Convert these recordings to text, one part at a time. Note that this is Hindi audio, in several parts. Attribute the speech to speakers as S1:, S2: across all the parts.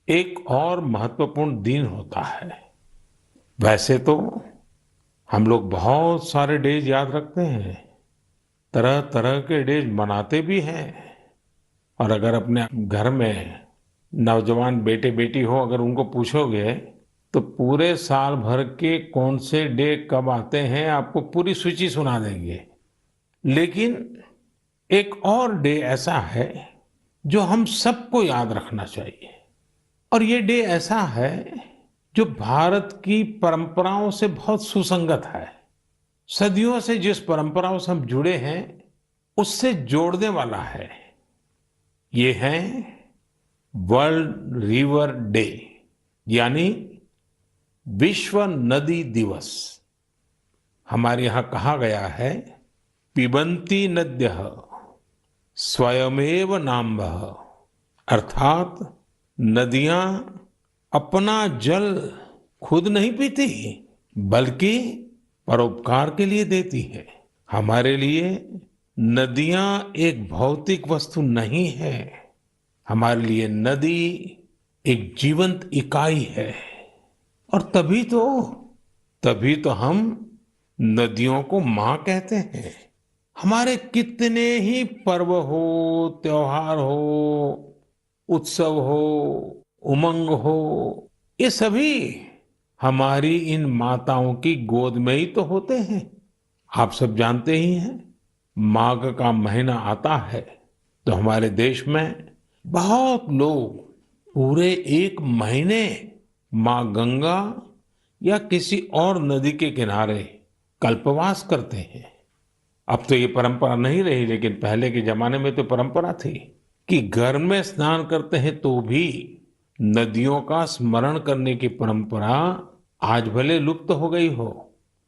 S1: एक और महत्वपूर्ण दिन होता है। वैसे तो हम लोग बहुत सारे डेज याद रखते हैं, तरह तरह के डेज मनाते भी हैं। और अगर अपने घर में नौजवान बेटे बेटी हो, अगर उनको पूछोगे तो पूरे साल भर के कौन से डे कब आते हैं आपको पूरी सूची सुना देंगे। लेकिन एक और डे ऐसा है जो हम सबको याद रखना चाहिए। और ये डे ऐसा है जो भारत की परंपराओं से बहुत सुसंगत है। सदियों से जिस परंपराओं से हम जुड़े हैं उससे जोड़ने वाला है। ये है वर्ल्ड रिवर डे, यानी विश्व नदी दिवस। हमारे यहां कहा गया है, पिबन्ति नद्यः स्वयमेव नाम्भः। अर्थात नदियां अपना जल खुद नहीं पीती, बल्कि परोपकार के लिए देती है। हमारे लिए नदियां एक भौतिक वस्तु नहीं है, हमारे लिए नदी एक जीवंत इकाई है। और तभी तो हम नदियों को मां कहते हैं। हमारे कितने ही पर्व हो, त्योहार हो, उत्सव हो, उमंग हो, ये सभी हमारी इन माताओं की गोद में ही तो होते हैं। आप सब जानते ही हैं, माघ का महीना आता है तो हमारे देश में बहुत लोग पूरे एक महीने माँ गंगा या किसी और नदी के किनारे कल्पवास करते हैं। अब तो ये परंपरा नहीं रही, लेकिन पहले के जमाने में तो परंपरा थी कि घर में स्नान करते हैं तो भी नदियों का स्मरण करने की परंपरा आज भले लुप्त हो गई हो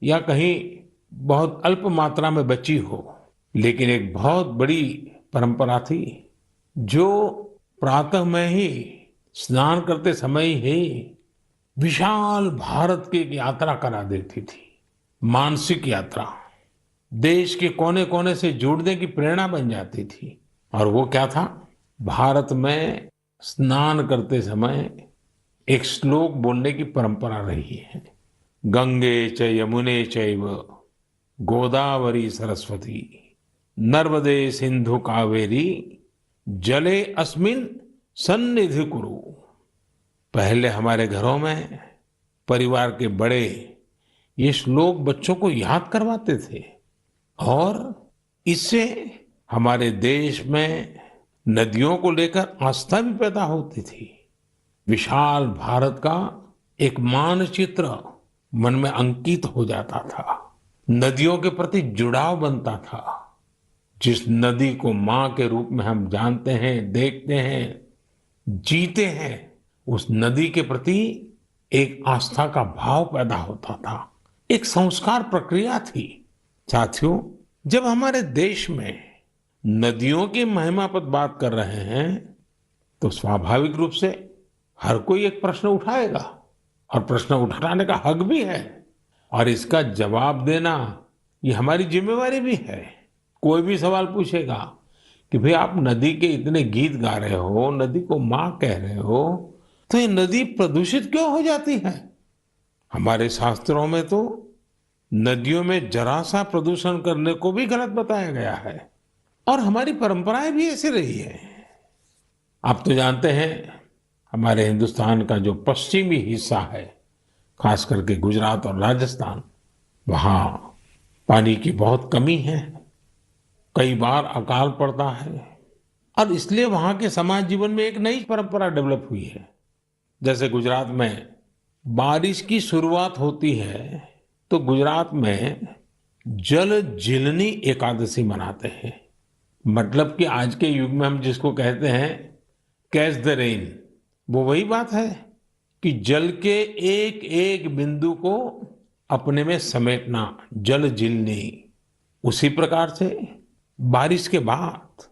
S1: या कहीं बहुत अल्प मात्रा में बची हो, लेकिन एक बहुत बड़ी परंपरा थी जो प्रातः में ही स्नान करते समय ही विशाल भारत की एक यात्रा करा देती थी। मानसिक यात्रा, देश के कोने कोने से जुड़ने की प्रेरणा बन जाती थी। और वो क्या था, भारत में स्नान करते समय एक श्लोक बोलने की परंपरा रही है। गंगे च यमुने चैव गोदावरी सरस्वती नर्मदे सिंधु कावेरी जले अस्मिन सन्निधि कुरु। पहले हमारे घरों में परिवार के बड़े ये श्लोक बच्चों को याद करवाते थे और इससे हमारे देश में नदियों को लेकर आस्था भी पैदा होती थी। विशाल भारत का एक मानचित्र मन में अंकित हो जाता था। नदियों के प्रति जुड़ाव बनता था। जिस नदी को मां के रूप में हम जानते हैं, देखते हैं, जीते हैं, उस नदी के प्रति एक आस्था का भाव पैदा होता था। एक संस्कार प्रक्रिया थी। साथियों, जब हमारे देश में नदियों की महिमा पर बात कर रहे हैं तो स्वाभाविक रूप से हर कोई एक प्रश्न उठाएगा, और प्रश्न उठाने का हक भी है और इसका जवाब देना ये हमारी जिम्मेवारी भी है। कोई भी सवाल पूछेगा कि भाई आप नदी के इतने गीत गा रहे हो, नदी को मां कह रहे हो, तो ये नदी प्रदूषित क्यों हो जाती है? हमारे शास्त्रों में तो नदियों में जरा सा प्रदूषण करने को भी गलत बताया गया है और हमारी परंपराएं भी ऐसी रही है। आप तो जानते हैं, हमारे हिंदुस्तान का जो पश्चिमी हिस्सा है, खास करके गुजरात और राजस्थान, वहाँ पानी की बहुत कमी है। कई बार अकाल पड़ता है और इसलिए वहाँ के समाज जीवन में एक नई परंपरा डेवलप हुई है। जैसे गुजरात में बारिश की शुरुआत होती है तो गुजरात में जल जीलनी एकादशी मनाते हैं। मतलब कि आज के युग में हम जिसको कहते हैं कैच द रेन, वो वही बात है कि जल के एक एक बिंदु को अपने में समेटना, जल जीलनी। उसी प्रकार से बारिश के बाद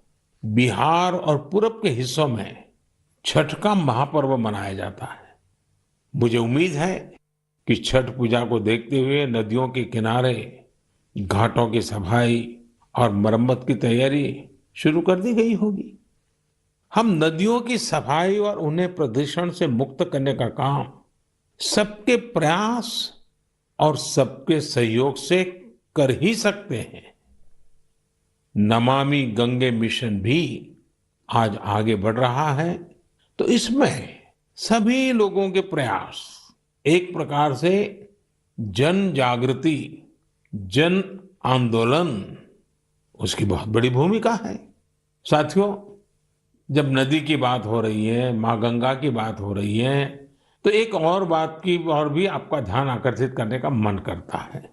S1: बिहार और पूरब के हिस्सों में छठ का महापर्व मनाया जाता है। मुझे उम्मीद है कि छठ पूजा को देखते हुए नदियों के किनारे घाटों की सफाई और मरम्मत की तैयारी शुरू कर दी गई होगी। हम नदियों की सफाई और उन्हें प्रदूषण से मुक्त करने का काम सबके प्रयास और सबके सहयोग से कर ही सकते हैं। नमामि गंगे मिशन भी आज आगे बढ़ रहा है, तो इसमें सभी लोगों के प्रयास एक प्रकार से जन जागृति, जन आंदोलन, उसकी बहुत बड़ी भूमिका है। साथियों, जब नदी की बात हो रही है, माँ गंगा की बात हो रही है, तो एक और बात की और भी आपका ध्यान आकर्षित करने का मन करता है।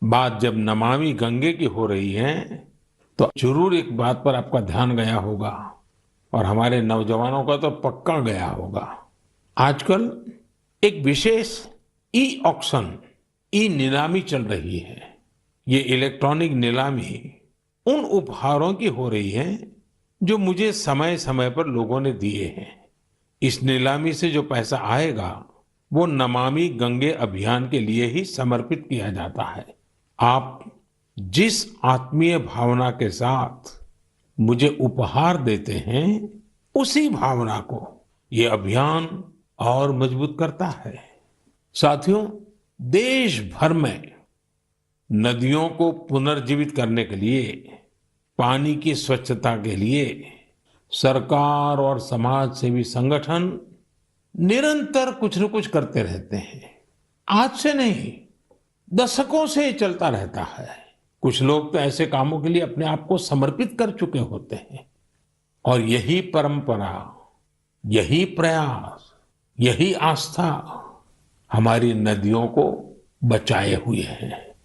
S1: बात जब नमामि गंगे की हो रही है, तो जरूर एक बात पर आपका ध्यान गया होगा और हमारे नौजवानों का तो पक्का गया होगा। आजकल एक विशेष ई ऑक्शन, ई नीलामी चल रही है। ये इलेक्ट्रॉनिक नीलामी उन उपहारों की हो रही है जो मुझे समय समय पर लोगों ने दिए हैं। इस नीलामी से जो पैसा आएगा वो नमामि गंगे अभियान के लिए ही समर्पित किया जाता है। आप जिस आत्मीय भावना के साथ मुझे उपहार देते हैं, उसी भावना को ये अभियान और मजबूत करता है। साथियों, देश भर में नदियों को पुनर्जीवित करने के लिए, पानी की स्वच्छता के लिए सरकार और समाज सेवी संगठन निरंतर कुछ न कुछ करते रहते हैं। आज से नहीं, दशकों से ये चलता रहता है। कुछ लोग तो ऐसे कामों के लिए अपने आप को समर्पित कर चुके होते हैं और यही परंपरा, यही प्रयास, यही आस्था हमारी नदियों को बचाए हुए है।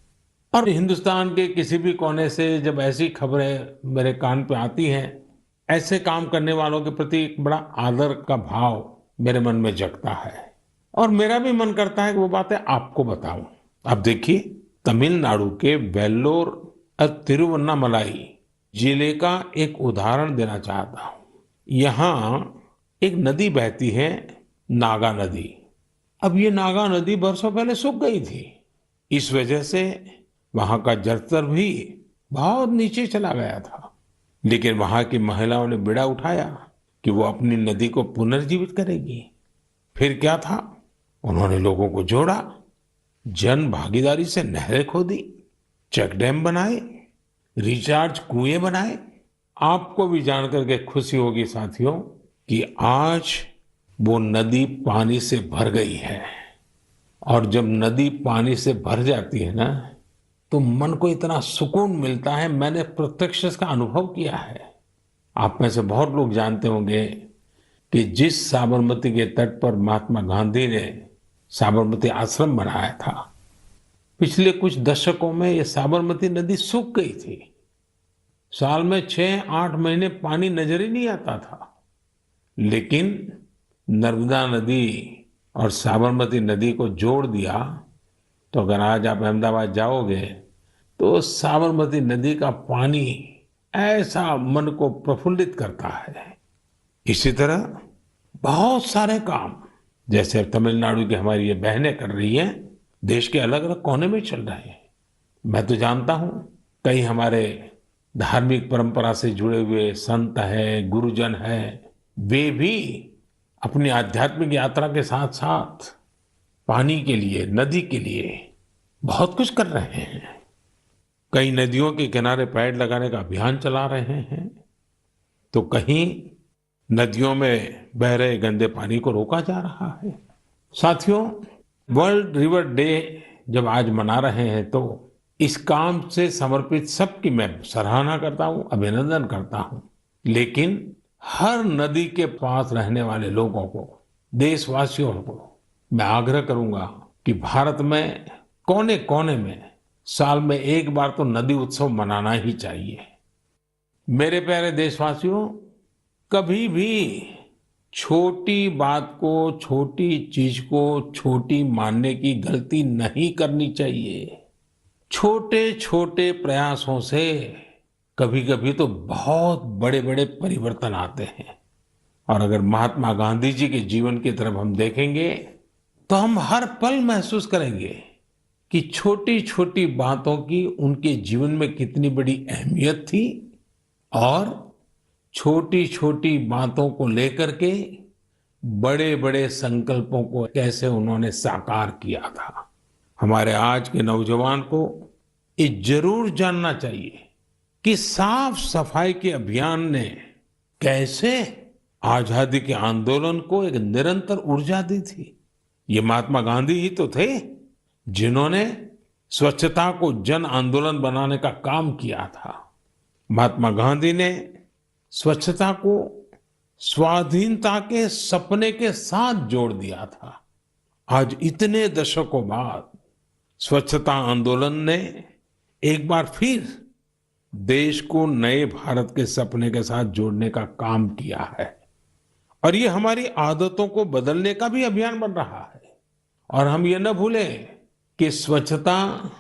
S1: और हिंदुस्तान के किसी भी कोने से जब ऐसी खबरें मेरे कान पे आती हैं, ऐसे काम करने वालों के प्रति एक बड़ा आदर का भाव मेरे मन में जगता है और मेरा भी मन करता है कि वो बातें आपको बताऊं। अब देखिए, तमिलनाडु के वेल्लोर और तिरुवन्नामलाई जिले का एक उदाहरण देना चाहता हूं। यहाँ एक नदी बहती है, नागा नदी। अब ये नागा नदी बरसों पहले सूख गई थी। इस वजह से वहां का जलस्तर भी बहुत नीचे चला गया था। लेकिन वहां की महिलाओं ने बीड़ा उठाया कि वो अपनी नदी को पुनर्जीवित करेगी। फिर क्या था, उन्होंने लोगों को जोड़ा, जन भागीदारी से नहरें खोदी, चेक डैम बनाए, रिचार्ज कुएं बनाए। आपको भी जानकर के खुशी होगी साथियों कि आज वो नदी पानी से भर गई है। और जब नदी पानी से भर जाती है ना, तो मन को इतना सुकून मिलता है। मैंने प्रत्यक्ष इसका अनुभव किया है। आप में से बहुत लोग जानते होंगे कि जिस साबरमती के तट पर महात्मा गांधी ने साबरमती आश्रम बनाया था, पिछले कुछ दशकों में ये साबरमती नदी सूख गई थी। साल में 6-8 महीने पानी नजर ही नहीं आता था। लेकिन नर्मदा नदी और साबरमती नदी को जोड़ दिया, तो अगर आज आप अहमदाबाद जाओगे तो साबरमती नदी का पानी ऐसा मन को प्रफुल्लित करता है। इसी तरह बहुत सारे काम, जैसे तमिलनाडु की हमारी ये बहनें कर रही हैं, देश के अलग अलग कोने में चल रहे हैं। मैं तो जानता हूं कई हमारे धार्मिक परंपरा से जुड़े हुए संत हैं, गुरुजन हैं, वे भी अपनी आध्यात्मिक यात्रा के साथ साथ पानी के लिए, नदी के लिए बहुत कुछ कर रहे हैं। कई नदियों के किनारे पेड़ लगाने का अभियान चला रहे हैं, तो कहीं नदियों में बह रहे गंदे पानी को रोका जा रहा है। साथियों, वर्ल्ड रिवर डे जब आज मना रहे हैं, तो इस काम से समर्पित सबकी मैं सराहना करता हूं, अभिनंदन करता हूं। लेकिन हर नदी के पास रहने वाले लोगों को, देशवासियों को मैं आग्रह करूंगा कि भारत में कोने कोने में साल में एक बार तो नदी उत्सव मनाना ही चाहिए। मेरे प्यारे देशवासियों, कभी भी छोटी बात को, छोटी चीज को छोटी मानने की गलती नहीं करनी चाहिए। छोटे छोटे प्रयासों से कभी कभी तो बहुत बड़े बड़े परिवर्तन आते हैं। और अगर महात्मा गांधी जी के जीवन की तरफ हम देखेंगे, तो हम हर पल महसूस करेंगे कि छोटी छोटी बातों की उनके जीवन में कितनी बड़ी अहमियत थी और छोटी छोटी बातों को लेकर के बड़े बड़े संकल्पों को कैसे उन्होंने साकार किया था। हमारे आज के नौजवान को ये जरूर जानना चाहिए कि साफ सफाई के अभियान ने कैसे आजादी के आंदोलन को एक निरंतर ऊर्जा दी थी। ये महात्मा गांधी ही तो थे जिन्होंने स्वच्छता को जन आंदोलन बनाने का काम किया था। महात्मा गांधी ने स्वच्छता को स्वाधीनता के सपने के साथ जोड़ दिया था। आज इतने दशकों बाद स्वच्छता आंदोलन ने एक बार फिर देश को नए भारत के सपने के साथ जोड़ने का काम किया है और ये हमारी आदतों को बदलने का भी अभियान बन रहा है। और हम ये न भूलें कि स्वच्छता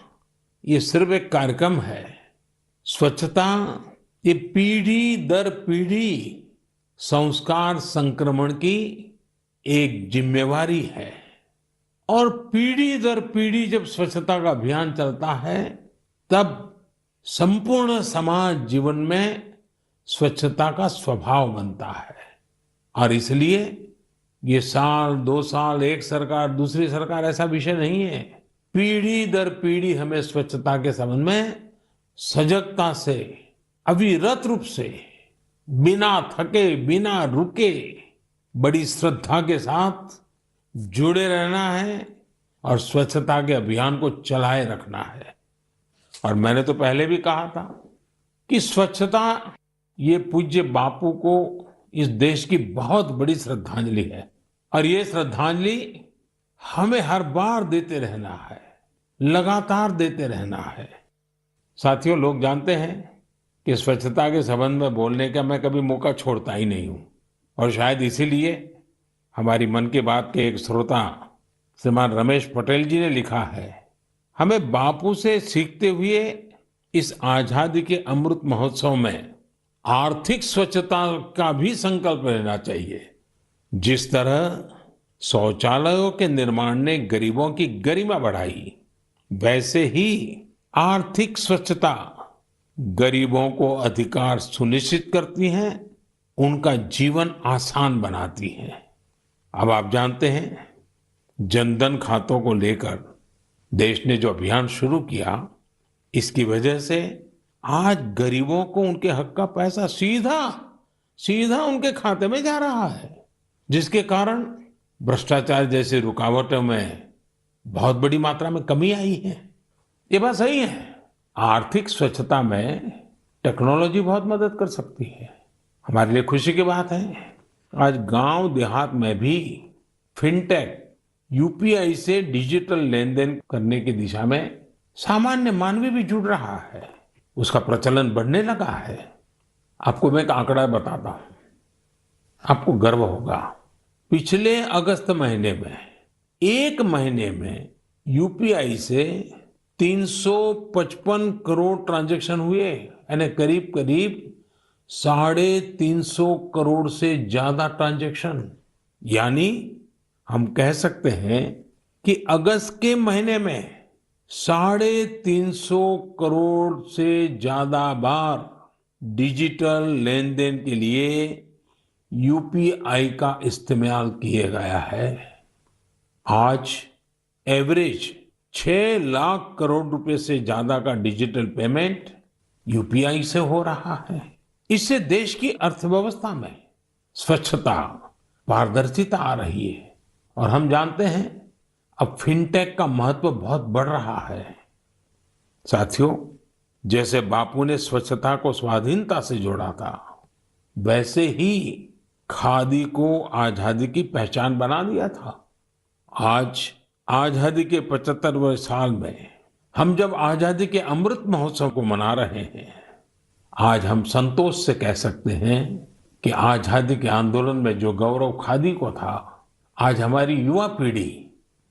S1: ये सिर्फ एक कार्यक्रम है। स्वच्छता ये पीढ़ी दर पीढ़ी संस्कार संक्रमण की एक जिम्मेवारी है और पीढ़ी दर पीढ़ी जब स्वच्छता का अभियान चलता है तब संपूर्ण समाज जीवन में स्वच्छता का स्वभाव बनता है। और इसलिए ये साल, 2 साल, एक सरकार, दूसरी सरकार ऐसा विषय नहीं है। पीढ़ी दर पीढ़ी हमें स्वच्छता के संबंध में सजगता से, अविरत रूप से, बिना थके, बिना रुके, बड़ी श्रद्धा के साथ जुड़े रहना है और स्वच्छता के अभियान को चलाए रखना है। और मैंने तो पहले भी कहा था कि स्वच्छता ये पूज्य बापू को इस देश की बहुत बड़ी श्रद्धांजलि है और ये श्रद्धांजलि हमें हर बार देते रहना है, लगातार देते रहना है। साथियों, लोग जानते हैं कि स्वच्छता के संबंध में बोलने का मैं कभी मौका छोड़ता ही नहीं हूं और शायद इसीलिए हमारी मन की बात के एक श्रोता श्रीमान रमेश पटेल जी ने लिखा है, हमें बापू से सीखते हुए इस आजादी के अमृत महोत्सव में आर्थिक स्वच्छता का भी संकल्प लेना चाहिए। जिस तरह शौचालयों के निर्माण ने गरीबों की गरिमा बढ़ाई, वैसे ही आर्थिक स्वच्छता गरीबों को अधिकार सुनिश्चित करती है, उनका जीवन आसान बनाती है। अब आप जानते हैं, जनधन खातों को लेकर देश ने जो अभियान शुरू किया, इसकी वजह से आज गरीबों को उनके हक का पैसा सीधा सीधा उनके खाते में जा रहा है, जिसके कारण भ्रष्टाचार जैसी रुकावटों में बहुत बड़ी मात्रा में कमी आई है। ये बात सही है। आर्थिक स्वच्छता में टेक्नोलॉजी बहुत मदद कर सकती है। हमारे लिए खुशी की बात है, आज गांव देहात में भी फिनटेक, यूपीआई से डिजिटल लेन देन करने की दिशा में सामान्य मानवी भी जुड़ रहा है, उसका प्रचलन बढ़ने लगा है। आपको मैं एक आंकड़ा बताता हूं, आपको गर्व होगा। पिछले अगस्त महीने में, एक महीने में यूपीआई से 355 करोड़ ट्रांजैक्शन हुए, यानी करीब करीब 350 करोड़ से ज्यादा ट्रांजैक्शन। यानी हम कह सकते हैं कि अगस्त के महीने में 350 करोड़ से ज्यादा बार डिजिटल लेन देन के लिए यूपीआई का इस्तेमाल किया गया है। आज एवरेज 6 लाख करोड़ रुपए से ज्यादा का डिजिटल पेमेंट यूपीआई से हो रहा है। इससे देश की अर्थव्यवस्था में स्वच्छता, पारदर्शिता आ रही है और हम जानते हैं अब फिनटेक का महत्व बहुत बढ़ रहा है। साथियों, जैसे बापू ने स्वच्छता को स्वाधीनता से जोड़ा था, वैसे ही खादी को आजादी की पहचान बना दिया था। आज आजादी के 75वें साल में हम जब आजादी के अमृत महोत्सव को मना रहे हैं, आज हम संतोष से कह सकते हैं कि आजादी के आंदोलन में जो गौरव खादी को था, आज हमारी युवा पीढ़ी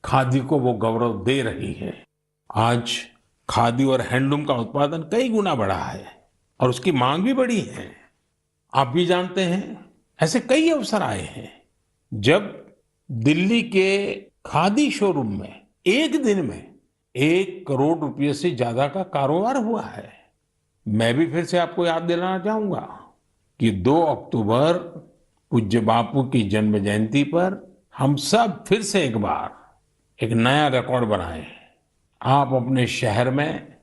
S1: खादी को वो गौरव दे रही है। आज खादी और हैंडलूम का उत्पादन कई गुना बढ़ा है और उसकी मांग भी बढ़ी है। आप भी जानते हैं, ऐसे कई अवसर आए हैं जब दिल्ली के खादी शोरूम में एक दिन में 1 करोड़ रुपए से ज्यादा का कारोबार हुआ है। मैं भी फिर से आपको याद दिलाना चाहूंगा कि 2 अक्टूबर पूज्य बापू की जन्म जयंती पर हम सब फिर से एक बार एक नया रिकॉर्ड बनाएं। आप अपने शहर में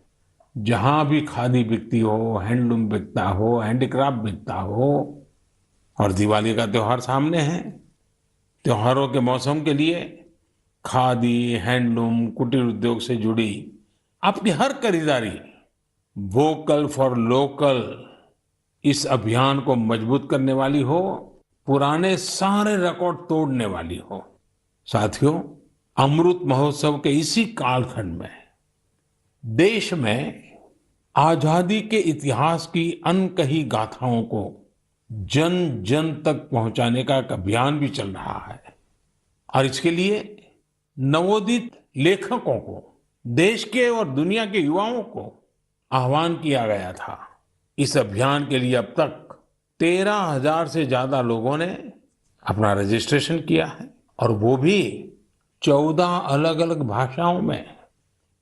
S1: जहां भी खादी बिकती हो, हैंडलूम बिकता हो, हैंडीक्राफ्ट बिकता हो, और दिवाली का त्योहार सामने है, त्योहारों के मौसम के लिए खादी, हैंडलूम, कुटीर उद्योग से जुड़ी आपकी हर खरीदारी वोकल फॉर लोकल इस अभियान को मजबूत करने वाली हो, पुराने सारे रिकॉर्ड तोड़ने वाली हो। साथियों, अमृत महोत्सव के इसी कालखंड में देश में आजादी के इतिहास की अनकही गाथाओं को जन जन तक पहुंचाने का एक अभियान भी चल रहा है। और इसके लिए नवोदित लेखकों को, देश के और दुनिया के युवाओं को आह्वान किया गया था। इस अभियान के लिए अब तक 13,000 से ज्यादा लोगों ने अपना रजिस्ट्रेशन किया है, और वो भी 14 अलग अलग भाषाओं में।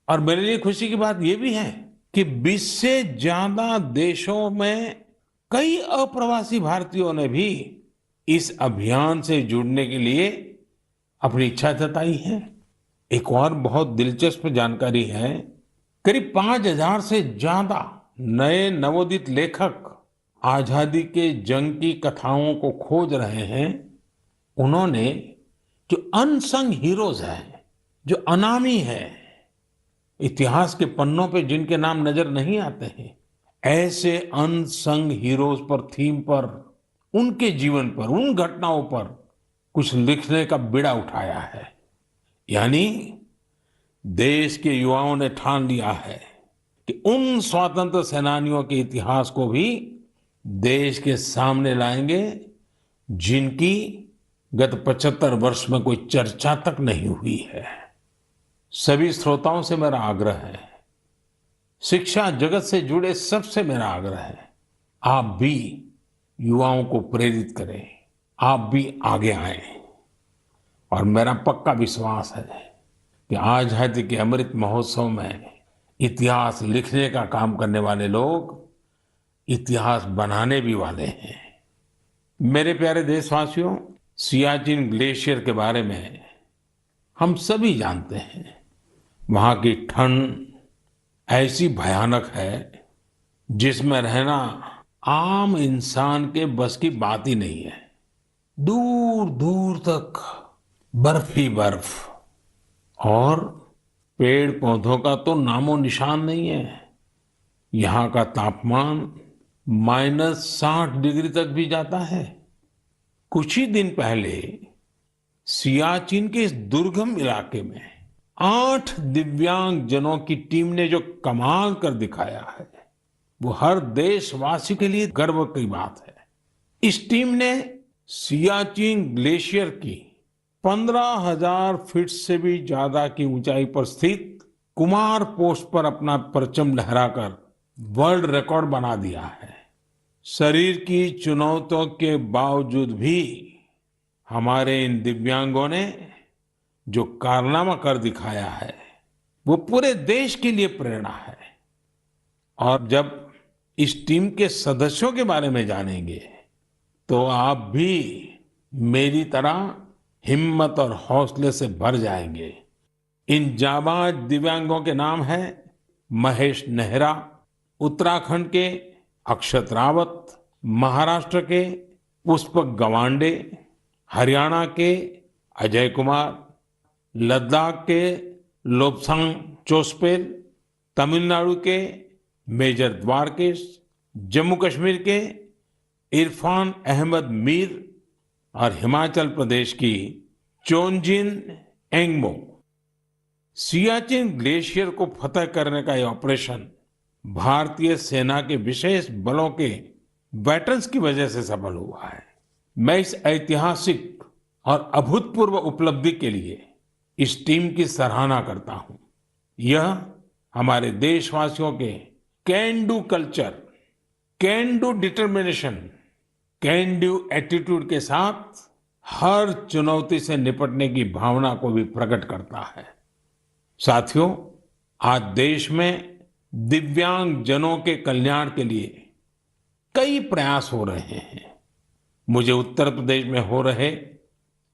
S1: और मेरे लिए खुशी की बात ये भी है कि 20 से ज्यादा देशों में कई अप्रवासी भारतीयों ने भी इस अभियान से जुड़ने के लिए अपनी इच्छा जताई है। एक और बहुत दिलचस्प जानकारी है, करीब 5,000 से ज्यादा नए नवोदित लेखक आजादी के जंग की कथाओं को खोज रहे हैं। उन्होंने जो अनसंग हीरोज हैं, जो अनामी है, इतिहास के पन्नों पे जिनके नाम नजर नहीं आते हैं, ऐसे अनसंग हीरोज पर, थीम पर, उनके जीवन पर, उन घटनाओं पर कुछ लिखने का बीड़ा उठाया है। यानी देश के युवाओं ने ठान लिया है कि उन स्वतंत्र सेनानियों के इतिहास को भी देश के सामने लाएंगे जिनकी गत 75 वर्ष में कोई चर्चा तक नहीं हुई है। सभी श्रोताओं से मेरा आग्रह है, शिक्षा जगत से जुड़े सबसे मेरा आग्रह है, आप भी युवाओं को प्रेरित करें, आप भी आगे आएं। और मेरा पक्का विश्वास है कि आजादी के अमृत महोत्सव में इतिहास लिखने का काम करने वाले लोग इतिहास बनाने भी वाले हैं। मेरे प्यारे देशवासियों, सियाचिन ग्लेशियर के बारे में हम सभी जानते हैं। वहां की ठंड ऐसी भयानक है जिसमें रहना आम इंसान के बस की बात ही नहीं है। दूर दूर तक बर्फ ही बर्फ, और पेड़ पौधों का तो नामो निशान नहीं है। यहाँ का तापमान -60 डिग्री तक भी जाता है। कुछ ही दिन पहले सियाचिन के इस दुर्गम इलाके में 8 दिव्यांग जनों की टीम ने जो कमाल कर दिखाया है, वो हर देशवासी के लिए गर्व की बात है। इस टीम ने सियाचिन ग्लेशियर की 15,000 फीट से भी ज्यादा की ऊंचाई पर स्थित कुमार पोस्ट पर अपना परचम लहराकर वर्ल्ड रिकॉर्ड बना दिया है। शरीर की चुनौतियों के बावजूद भी हमारे इन दिव्यांगों ने जो कारनामा कर दिखाया है, वो पूरे देश के लिए प्रेरणा है। और जब इस टीम के सदस्यों के बारे में जानेंगे तो आप भी मेरी तरह हिम्मत और हौसले से भर जाएंगे। इन जाबाज दिव्यांगों के नाम हैं महेश नेहरा, उत्तराखंड के अक्षत रावत, महाराष्ट्र के पुष्पक गवांडे, हरियाणा के अजय कुमार, लद्दाख के लोब्सांग चोस्पेल, तमिलनाडु के मेजर द्वारकेश, जम्मू कश्मीर के इरफान अहमद मीर और हिमाचल प्रदेश की चोंजिन एंगमो। सियाचिन ग्लेशियर को फतह करने का यह ऑपरेशन भारतीय सेना के विशेष बलों के वेटरन्स की वजह से सफल हुआ है। मैं इस ऐतिहासिक और अभूतपूर्व उपलब्धि के लिए इस टीम की सराहना करता हूं। यह हमारे देशवासियों के can do culture, can do determination, can do attitude के साथ हर चुनौती से निपटने की भावना को भी प्रकट करता है। साथियों, आज देश में दिव्यांग जनों के कल्याण के लिए कई प्रयास हो रहे हैं। मुझे उत्तर प्रदेश में हो रहे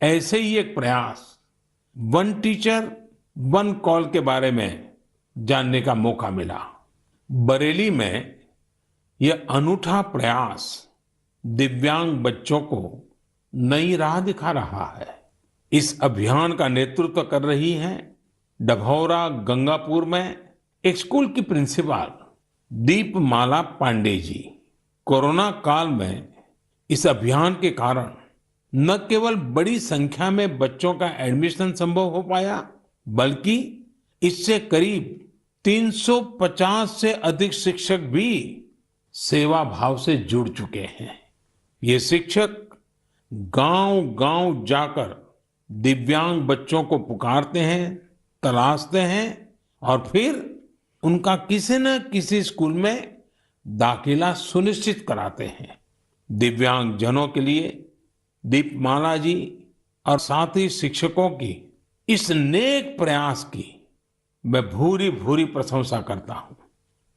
S1: ऐसे ही एक प्रयास वन टीचर वन कॉल के बारे में जानने का मौका मिला। बरेली में यह अनूठा प्रयास दिव्यांग बच्चों को नई राह दिखा रहा है। इस अभियान का नेतृत्व कर रही हैं डभौरा गंगापुर में एक स्कूल की प्रिंसिपल दीपमाला पांडे जी। कोरोना काल में इस अभियान के कारण न केवल बड़ी संख्या में बच्चों का एडमिशन संभव हो पाया, बल्कि इससे करीब 350 से अधिक शिक्षक भी सेवा भाव से जुड़ चुके हैं। ये शिक्षक गांव-गांव जाकर दिव्यांग बच्चों को पुकारते हैं, तलाशते हैं और फिर उनका किसी न किसी स्कूल में दाखिला सुनिश्चित कराते हैं। दिव्यांग जनों के लिए दीपमाला जी और साथी शिक्षकों की इस नेक प्रयास की मैं भूरी भूरी प्रशंसा करता हूं।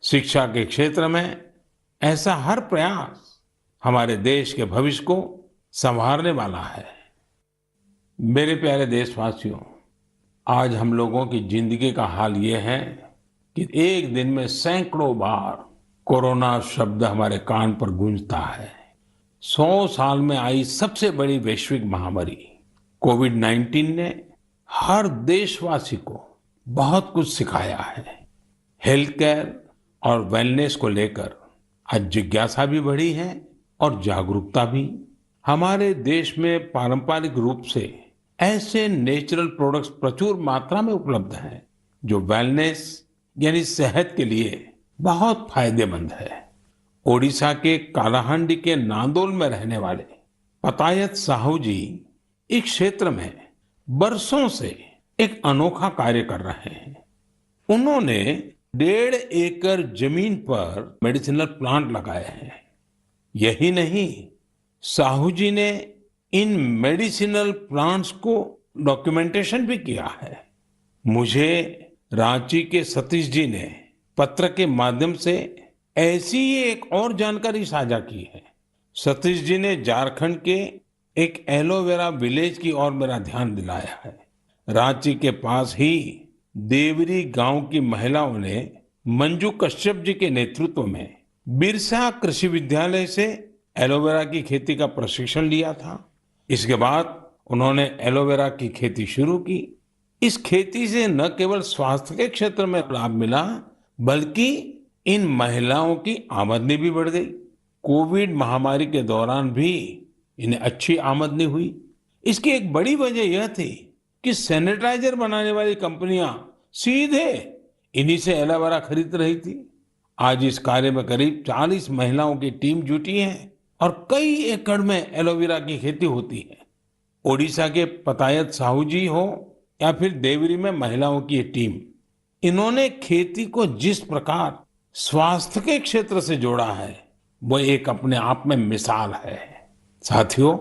S1: शिक्षा के क्षेत्र में ऐसा हर प्रयास हमारे देश के भविष्य को संवारने वाला है। मेरे प्यारे देशवासियों, आज हम लोगों की जिंदगी का हाल ये है कि एक दिन में सैकड़ों बार कोरोना शब्द हमारे कान पर गूंजता है। 100 साल में आई सबसे बड़ी वैश्विक महामारी कोविड-19 ने हर देशवासी को बहुत कुछ सिखाया है। हेल्थ केयर और वेलनेस को लेकर आज जिज्ञासा भी बढ़ी है और जागरूकता भी। हमारे देश में पारंपरिक रूप से ऐसे नेचुरल प्रोडक्ट्स प्रचुर मात्रा में उपलब्ध हैं जो वेलनेस यानी सेहत के लिए बहुत फायदेमंद है। ओडिशा के कालाहांडी के नांदोल में रहने वाले पतायत साहू जी इस क्षेत्र में बरसों से एक अनोखा कार्य कर रहे हैं। उन्होंने 1.5 एकड़ जमीन पर मेडिसिनल प्लांट लगाए हैं। यही नहीं, साहू जी ने इन मेडिसिनल प्लांट्स को डॉक्यूमेंटेशन भी किया है। मुझे रांची के सतीश जी ने पत्र के माध्यम से ऐसी ही एक और जानकारी साझा की है। सतीश जी ने झारखंड के एक एलोवेरा विलेज की ओर मेरा ध्यान दिलाया है। रांची के पास ही देवरी गांव की महिलाओं ने मंजू कश्यप जी के नेतृत्व में बिरसा कृषि विद्यालय से एलोवेरा की खेती का प्रशिक्षण लिया था। इसके बाद उन्होंने एलोवेरा की खेती शुरू की। इस खेती से न केवल स्वास्थ्य के क्षेत्र में लाभ मिला, बल्कि इन महिलाओं की आमदनी भी बढ़ गई। कोविड महामारी के दौरान भी इन्हें अच्छी आमदनी हुई। इसकी एक बड़ी वजह यह थी कि सैनिटाइजर बनाने वाली कंपनियां सीधे इन्हीं से एलोवेरा खरीद रही थी। आज इस कार्य में करीब 40 महिलाओं की टीम जुटी है और कई एकड़ में एलोवेरा की खेती होती है। ओडिशा के पतायत साहू जी हो या फिर देवरी में महिलाओं की ये टीम, इन्होंने खेती को जिस प्रकार स्वास्थ्य के क्षेत्र से जोड़ा है, वो एक अपने आप में मिसाल है। साथियों,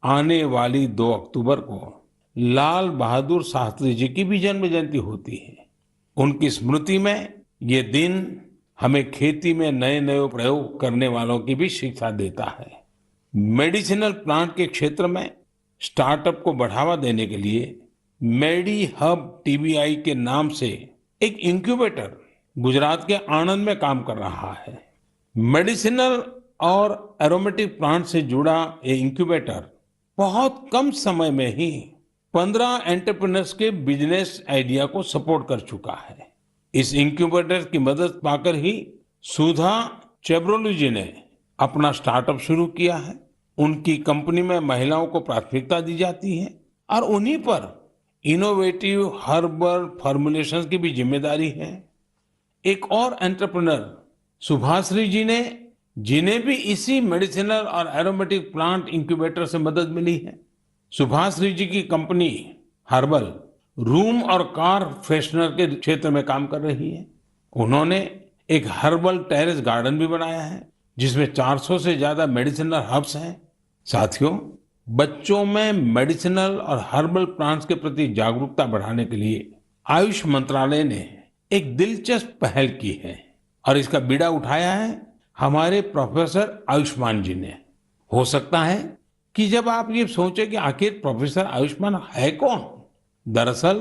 S1: आने वाली 2 अक्टूबर को लाल बहादुर शास्त्री जी की भी जन्म जयंती होती है। उनकी स्मृति में ये दिन हमें खेती में नए नए प्रयोग करने वालों की भी शिक्षा देता है। मेडिसिनल प्लांट के क्षेत्र में स्टार्टअप को बढ़ावा देने के लिए मेडी हब टीबीआई के नाम से एक इंक्यूबेटर गुजरात के आणंद में काम कर रहा है। मेडिसिनल और एरोमेटिक प्लांट से जुड़ा ये इंक्यूबेटर बहुत कम समय में ही 15 एंटरप्रेन्योर्स के बिजनेस आइडिया को सपोर्ट कर चुका है। इस इंक्यूबेटर की मदद पाकर ही सुधा चेब्रोलू जी ने अपना स्टार्टअप शुरू किया है। उनकी कंपनी में महिलाओं को प्राथमिकता दी जाती है और उन्हीं पर इनोवेटिव हर्बल फॉर्मुलेशंस की भी जिम्मेदारी है। एक और एंटरप्रेन्योर सुभाश्री जी ने, जिन्हें भी इसी मेडिसिनल और एरोमेटिक प्लांट इंक्यूबेटर से मदद मिली है। सुभाश्री जी की कंपनी हर्बल रूम और कार फ्रेशनर के क्षेत्र में काम कर रही है। उन्होंने एक हर्बल टेरेस गार्डन भी बनाया है जिसमें 400 से ज्यादा मेडिसिनल हर्ब्स हैं। साथियों, बच्चों में मेडिसिनल और हर्बल प्लांट्स के प्रति जागरूकता बढ़ाने के लिए आयुष मंत्रालय ने एक दिलचस्प पहल की है और इसका बीड़ा उठाया है हमारे प्रोफेसर आयुष्मान जी ने। हो सकता है कि जब आप ये सोचें कि आखिर प्रोफेसर आयुष्मान है कौन, दरअसल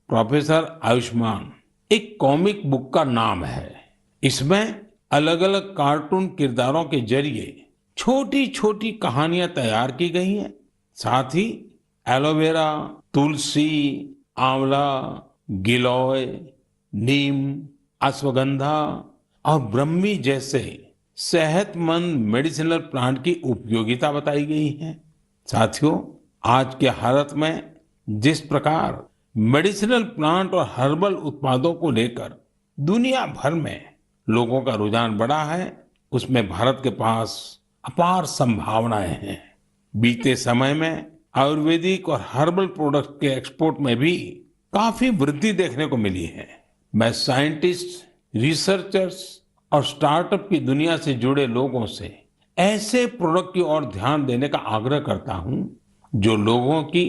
S1: प्रोफेसर आयुष्मान एक कॉमिक बुक का नाम है। इसमें अलग अलग कार्टून किरदारों के जरिए छोटी छोटी कहानियां तैयार की गई हैं। साथ ही एलोवेरा, तुलसी, आंवला, गिलोय, नीम, अश्वगंधा और ब्रह्मी जैसे सेहतमंद मेडिसिनल प्लांट की उपयोगिता बताई गई है। साथियों, आज के हालत में जिस प्रकार मेडिसिनल प्लांट और हर्बल उत्पादों को लेकर दुनिया भर में लोगों का रुझान बढ़ा है, उसमें भारत के पास अपार संभावनाएं हैं। बीते समय में आयुर्वेदिक और हर्बल प्रोडक्ट के एक्सपोर्ट में भी काफी वृद्धि देखने को मिली है। मैं साइंटिस्ट, रिसर्चर्स और स्टार्टअप की दुनिया से जुड़े लोगों से ऐसे प्रोडक्ट की ओर ध्यान देने का आग्रह करता हूं जो लोगों की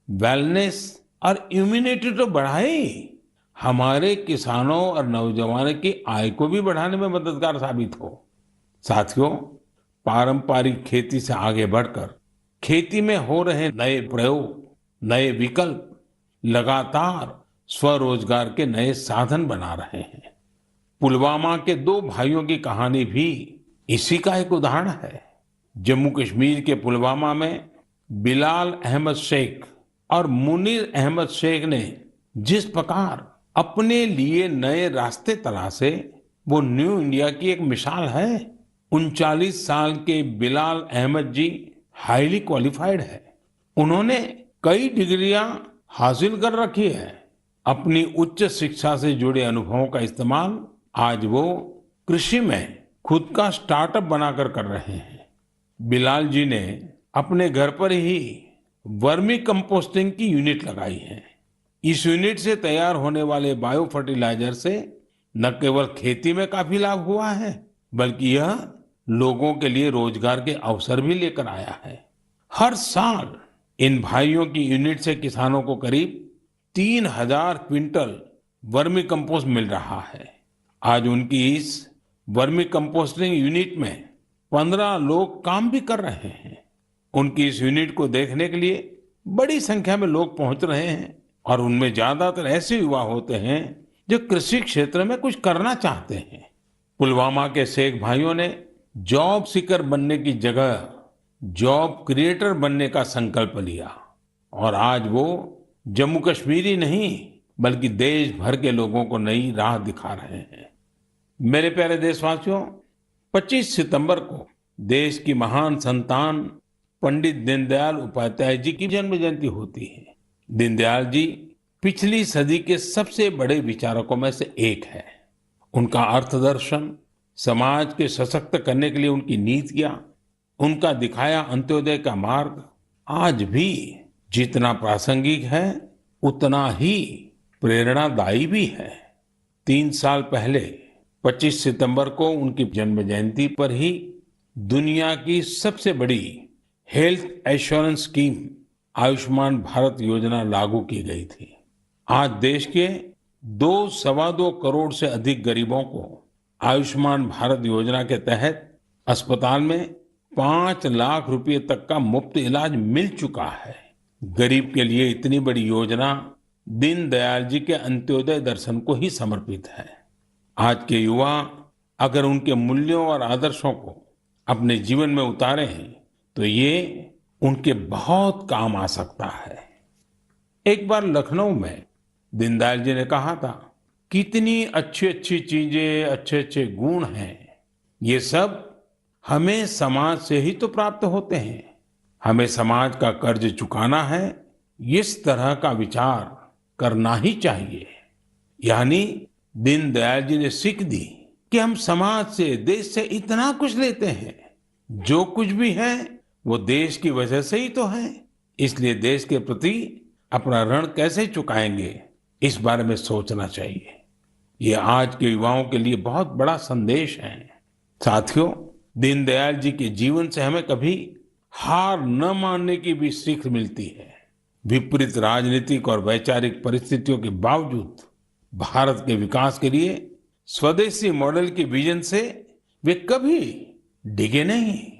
S1: वेलनेस और इम्यूनिटी तो बढ़ाए, हमारे किसानों और नौजवानों की आय को भी बढ़ाने में मददगार साबित हो। साथियों, पारंपरिक खेती से आगे बढ़कर खेती में हो रहे नए प्रयोग, नए विकल्प लगातार स्वरोजगार के नए साधन बना रहे हैं। पुलवामा के दो भाइयों की कहानी भी इसी का एक उदाहरण है। जम्मू कश्मीर के पुलवामा में बिलाल अहमद शेख और मुनीर अहमद शेख ने जिस प्रकार अपने लिए नए रास्ते तलाशे, वो न्यू इंडिया की एक मिसाल है। 39 साल के बिलाल अहमद जी हाईली क्वालिफाइड है। उन्होंने कई डिग्रियां हासिल कर रखी है। अपनी उच्च शिक्षा से जुड़े अनुभवों का इस्तेमाल आज वो कृषि में खुद का स्टार्टअप बनाकर कर रहे हैं। बिलाल जी ने अपने घर पर ही वर्मी कंपोस्टिंग की यूनिट लगाई है। इस यूनिट से तैयार होने वाले बायो फर्टिलाइजर से न केवल खेती में काफी लाभ हुआ है, बल्कि यह लोगों के लिए रोजगार के अवसर भी लेकर आया है। हर साल इन भाइयों की यूनिट से किसानों को करीब 3,000 क्विंटल वर्मी कंपोस्ट मिल रहा है। आज उनकी इस वर्मी कंपोस्टिंग यूनिट में 15 लोग काम भी कर रहे हैं। उनकी इस यूनिट को देखने के लिए बड़ी संख्या में लोग पहुंच रहे हैं और उनमें ज्यादातर ऐसे युवा होते हैं जो कृषि क्षेत्र में कुछ करना चाहते हैं। पुलवामा के शेख भाइयों ने जॉब सीकर बनने की जगह जॉब क्रिएटर बनने का संकल्प लिया और आज वो जम्मू कश्मीर ही नहीं बल्कि देश भर के लोगों को नई राह दिखा रहे हैं। मेरे प्यारे देशवासियों, 25 सितंबर को देश की महान संतान पंडित दीनदयाल उपाध्याय जी की जन्म जयंती होती है। दीनदयाल जी पिछली सदी के सबसे बड़े विचारकों में से एक है। उनका अर्थदर्शन, समाज के सशक्त करने के लिए उनकी नीतियां, उनका दिखाया अंत्योदय का मार्ग आज भी जितना प्रासंगिक है उतना ही प्रेरणादायी भी है। 3 साल पहले 25 सितंबर को उनकी जन्म जयंती पर ही दुनिया की सबसे बड़ी health assurance scheme Ayushman Bharat योजना लागू की गई थी। आज देश के 2-2.25 करोड़ से अधिक गरीबों को आयुष्मान भारत योजना के तहत अस्पताल में 5 लाख रुपए तक का मुफ्त इलाज मिल चुका है। गरीब के लिए इतनी बड़ी योजना दीनदयाल जी के अंत्योदय दर्शन को ही समर्पित है। आज के युवा अगर उनके मूल्यों और आदर्शों को अपने जीवन में उतारे तो ये उनके बहुत काम आ सकता है। एक बार लखनऊ में दीनदयाल जी ने कहा था, कितनी अच्छी अच्छी चीजें, अच्छे अच्छे गुण हैं, ये सब हमें समाज से ही तो प्राप्त होते हैं। हमें समाज का कर्ज चुकाना है, इस तरह का विचार करना ही चाहिए। यानी दीनदयाल जी ने सीख दी कि हम समाज से, देश से इतना कुछ लेते हैं, जो कुछ भी है वो देश की वजह से ही तो है। इसलिए देश के प्रति अपना ऋण कैसे चुकाएंगे, इस बारे में सोचना चाहिए। ये आज के युवाओं के लिए बहुत बड़ा संदेश है। साथियों, दीनदयाल जी के जीवन से हमें कभी हार न मानने की भी सीख मिलती है। विपरीत राजनीतिक और वैचारिक परिस्थितियों के बावजूद भारत के विकास के लिए स्वदेशी मॉडल के विजन से वे कभी डिगे नहीं।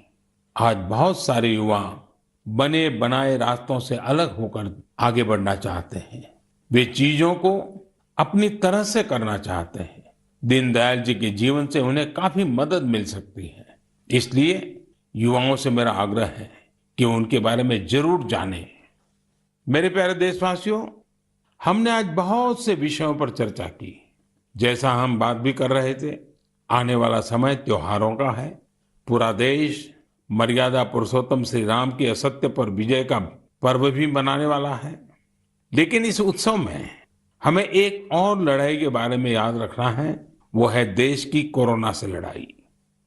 S1: आज बहुत सारे युवा बने बनाए रास्तों से अलग होकर आगे बढ़ना चाहते हैं। वे चीजों को अपनी तरह से करना चाहते हैं। दीनदयाल जी के जीवन से उन्हें काफी मदद मिल सकती है। इसलिए युवाओं से मेरा आग्रह है कि उनके बारे में जरूर जानें। मेरे प्यारे देशवासियों, हमने आज बहुत से विषयों पर चर्चा की। जैसा हम बात भी कर रहे थे, आने वाला समय त्योहारों का है। पूरा देश मर्यादा पुरुषोत्तम श्री राम की असत्य पर विजय का पर्व भी मनाने वाला है। लेकिन इस उत्सव में हमें एक और लड़ाई के बारे में याद रखना है, वो है देश की कोरोना से लड़ाई।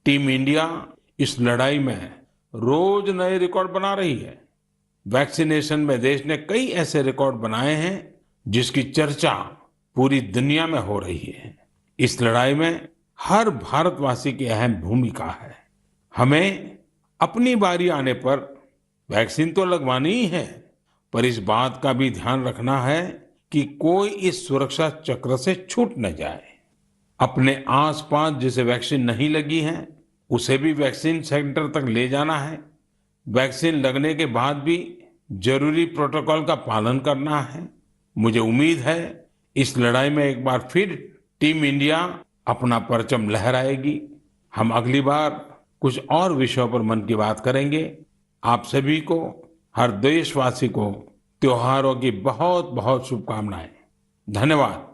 S1: टीम इंडिया इस लड़ाई में रोज नए रिकॉर्ड बना रही है। वैक्सीनेशन में देश ने कई ऐसे रिकॉर्ड बनाए हैं जिसकी चर्चा पूरी दुनिया में हो रही है। इस लड़ाई में हर भारतवासी की अहम भूमिका है। हमें अपनी बारी आने पर वैक्सीन तो लगवानी ही है, पर इस बात का भी ध्यान रखना है कि कोई इस सुरक्षा चक्र से छूट न जाए। अपने आसपास जिसे वैक्सीन नहीं लगी है, उसे भी वैक्सीन सेंटर तक ले जाना है। वैक्सीन लगने के बाद भी जरूरी प्रोटोकॉल का पालन करना है। मुझे उम्मीद है इस लड़ाई में एक बार फिर टीम इंडिया अपना परचम लहराएगी। हम अगली बार कुछ और विषयों पर मन की बात करेंगे। आप सभी को, हर देशवासी को त्योहारों की बहुत बहुत शुभकामनाएं। धन्यवाद।